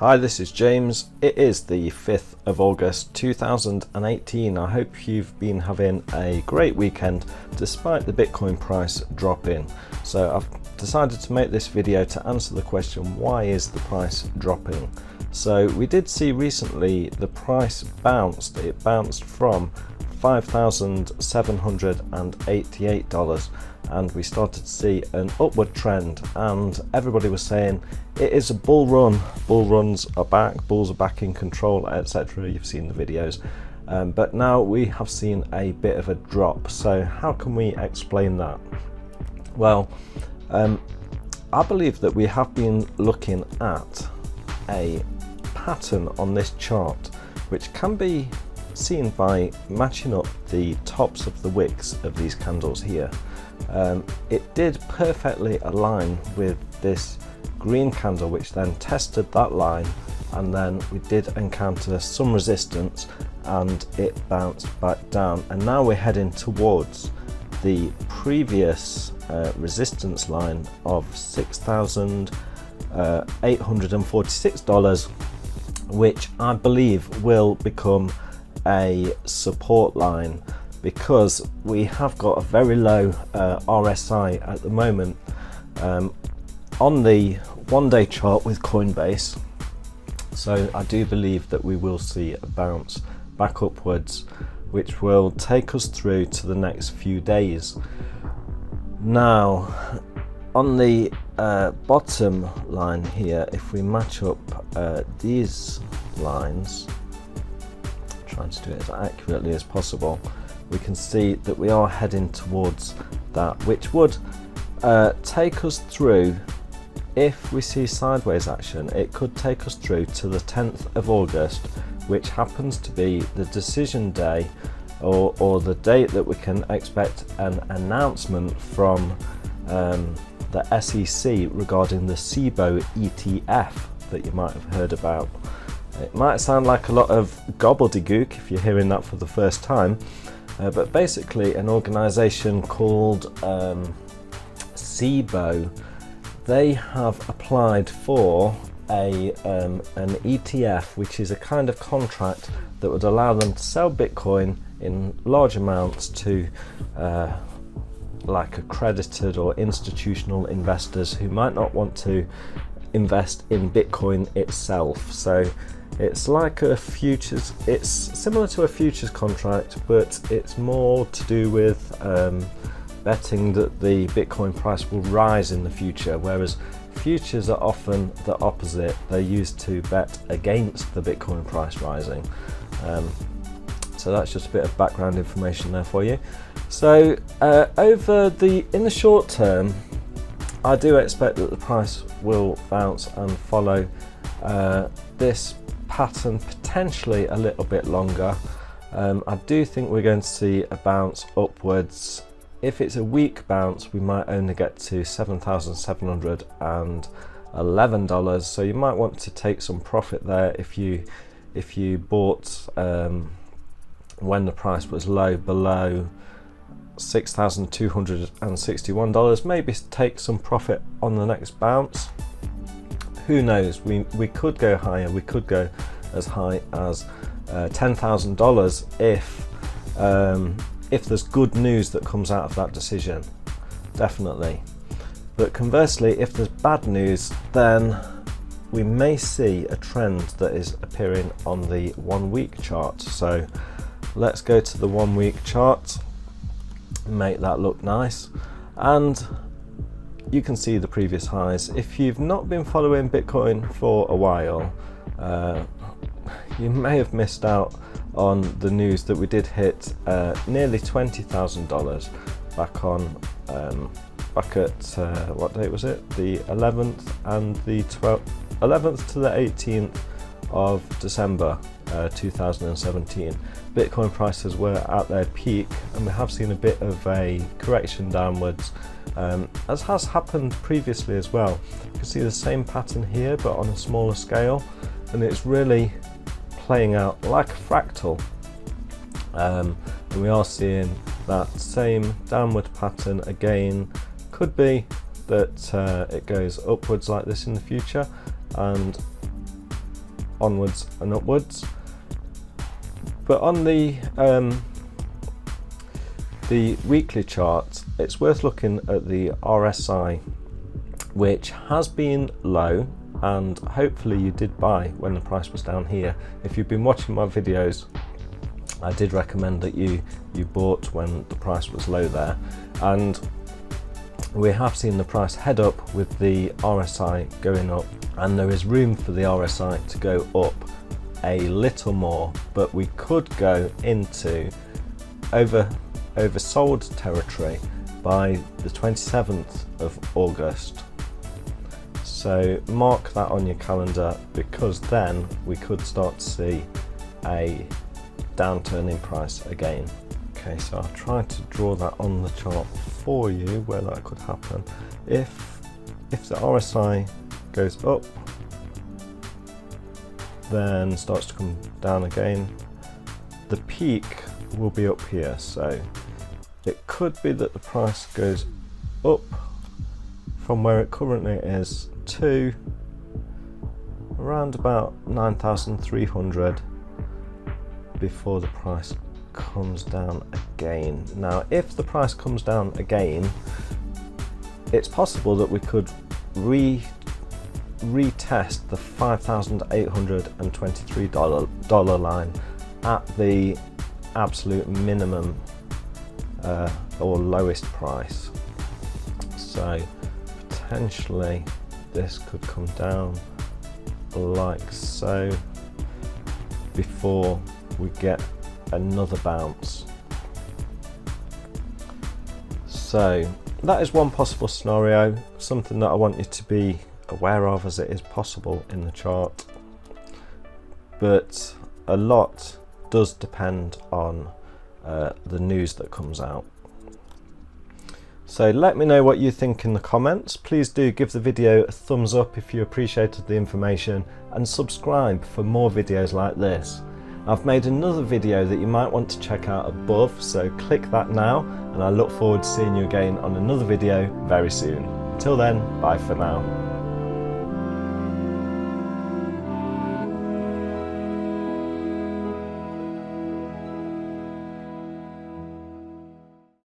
Hi, this is James. It is the 5th of August 2018. I hope you've been having a great weekend despite the Bitcoin price dropping. So I've decided to make this video to answer the question, why is the price dropping? So we did see recently the price bounced. It bounced from $5,788 and we started to see an upward trend, and everybody was saying it is a bull run. Bull runs are back, bulls are back in control, etc. You've seen the videos, but now we have seen a bit of a drop. So how can we explain that? Well, I believe that we have been looking at a pattern on this chart which can be seen by matching up the tops of the wicks of these candles here. It did perfectly align with this green candle, which then tested that line, and then we did encounter some resistance and it bounced back down, and now we're heading towards the previous resistance line of $6,846, which I believe will become a support line, because we have got a very low RSI at the moment on the one-day chart with Coinbase. So I do believe that we will see a bounce back upwards, which will take us through to the next few days. Now on the bottom line here, if we match up these lines, trying to do it as accurately as possible, we can see that we are heading towards that, which would take us through, if we see sideways action, it could take us through to the 10th of August, which happens to be the decision day, or the date that we can expect an announcement from the SEC regarding the SIBO ETF that you might have heard about. It might sound like a lot of gobbledygook if you're hearing that for the first time, but basically an organization called SIBO, they have applied for an ETF, which is a kind of contract that would allow them to sell Bitcoin in large amounts to like accredited or institutional investors who might not want to invest in Bitcoin itself. So it's like a futures, it's similar to a futures contract, but it's more to do with betting that the Bitcoin price will rise in the future, whereas futures are often the opposite. They're used to bet against the Bitcoin price rising. So that's just a bit of background information there for you. So in the short term, I do expect that the price will bounce and follow this pattern potentially a little bit longer. I do think we're going to see a bounce upwards. If it's a weak bounce, we might only get to $7,711, so you might want to take some profit there if you bought when the price was low, below $6,261. Maybe take some profit on the next bounce. Who knows, we could go higher, we could go as high as $10,000 if there's good news that comes out of that decision, definitely. But conversely, if there's bad news, then we may see a trend that is appearing on the 1 week chart. So let's go to the 1 week chart, make that look nice, and you can see the previous highs. If you've not been following Bitcoin for a while, you may have missed out on the news that we did hit nearly $20,000 back at what date was it? The 11th and the 11th to the 18th of December 2017. Bitcoin prices were at their peak, and we have seen a bit of a correction downwards, as has happened previously as well. You can see the same pattern here, but on a smaller scale, and it's really playing out like a fractal, and we are seeing that same downward pattern again. Could be that it goes upwards like this in the future, and onwards and upwards. But on the weekly chart, it's worth looking at the RSI, which has been low, and hopefully you did buy when the price was down here. If you've been watching my videos, I did recommend that you bought when the price was low there, and we have seen the price head up with the RSI going up, and there is room for the RSI to go up a little more, but we could go into oversold territory by the 27th of August. So mark that on your calendar, because then we could start to see a downturn in price again. Okay, so I'll try to draw that on the chart for you where that could happen. If the RSI goes up, then starts to come down again, the peak will be up here. So it could be that the price goes up from where it currently is to around about 9,300 before the price comes down again. Now, if the price comes down again, it's possible that we could retest the $5,823 line at the absolute minimum or lowest price. So potentially this could come down like so before we get another bounce. So that is one possible scenario, something that I want you to be aware of, as it is possible in the chart, but a lot does depend on the news that comes out. So let me know what you think in the comments. Please do give the video a thumbs up if you appreciated the information, and subscribe for more videos like this. I've made another video that you might want to check out above, so click that now, and I look forward to seeing you again on another video very soon. Until then, bye for now.